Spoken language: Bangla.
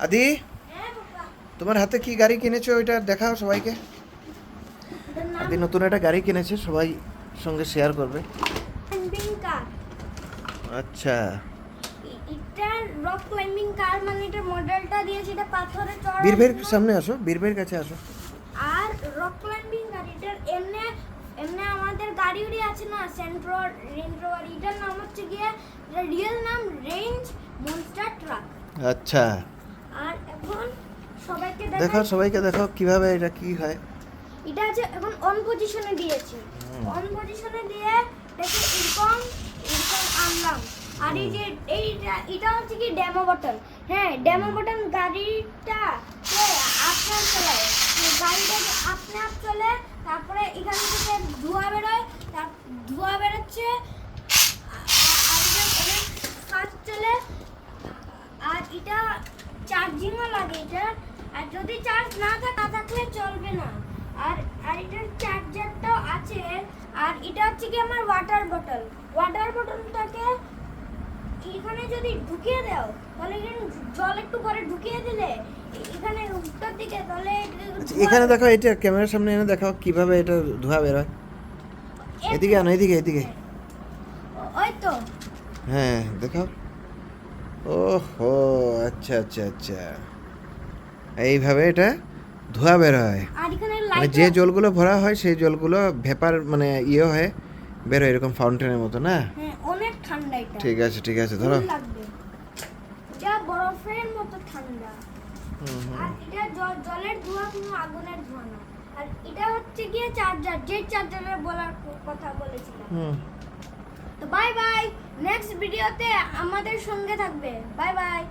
আদি, তোমার হাতে কি গাড়ি কিনেছো ওইটা দেখাও সবাইকে। আদি নতুন একটা গাড়ি কিনেছে, সবাই সঙ্গে শেয়ার করবে। ক্লাইম্বিং কার। আচ্ছা, এটা রক ক্লাইম্বিং কার, মানে এটা মডেলটা দিয়েছে, এটা পাথরে চড়ার বীরভের জন্য। সামনে আসো, বীরভের কাছে আসো। আর রক ক্লাইম্বিং কার, এটার এমনি এমনি আমাদের গাড়ি উড়ি আছে না, সেন্ট্রো রেঞ্জ রোভার, এটার নাম হচ্ছে গিয়ে, এটার রিয়েল নাম রেঞ্জ মনস্টার ট্রাক। আচ্ছা, আর এখন সবাইকে দেখাও সবাইকে দেখাও কিভাবে এটা কি হয়। এটা আছে এখন অন পজিশনে দিয়েছি। অন পজিশনে দিয়ে দেখে এরকম এরকম আনলাম। আর এই যে এটা হচ্ছে কি ডেমো বাটন। হ্যাঁ, ডেমো বাটন গাড়িটা আপনি আপ চলে, গাড়িটা আপনি আপ চলে, তারপরে এখান থেকে ধোঁয়া বেরোয়, ধোঁয়া বেরোচ্ছে, আর এটা অনেক ফাস্ট চলে। আর এটা চার্জিংও লাগে এটা, আর যদি চার্জ না থাকলে চলবে না। আর এটার চার্জারটাও আছে। আর এটা হচ্ছে কি আমার ওয়াটার বটলটাকে এখানে যদি ঢুকিয়ে দাও, তাহলে এখানে জল একটু করে ঢুকিয়ে দিলে এখানে উত্তর দিকে, তাহলে আচ্ছা, এখানে দেখো, এটা ক্যামেরার সামনে এনে দেখাও কিভাবে এটা ধোঁয়া বের হয়। এদিকে আনো, এদিকে এদিকে। ওই তো হ্যাঁ দেখাও। ওহো, আচ্ছা আচ্ছা আচ্ছা, এইভাবে এটা ধোঁয়া বের হয়। আর এখানে মানে লাইট, যে জলগুলো ভরা হয় সেই জলগুলো ভেপার মানে ইয়ে হয়ে বের হয় এরকম ফাউন্টেনের মতো না। হ্যাঁ অনেক ঠান্ডা এটা। ঠিক আছে ঠিক আছে, ধরো। লাগবে, যা বরফের মতো ঠান্ডা। আর এটা জলের ধোঁয়া, কোনো আগুনের ধোঁয়া না। আর এটা হচ্ছে গিয়ে চার্জার, যে চার্জারের বলার কথা বলেছিলাম। তো বাই বাই, নেক্সট ভিডিওতে আমাদের সঙ্গে থাকবে। Bye bye.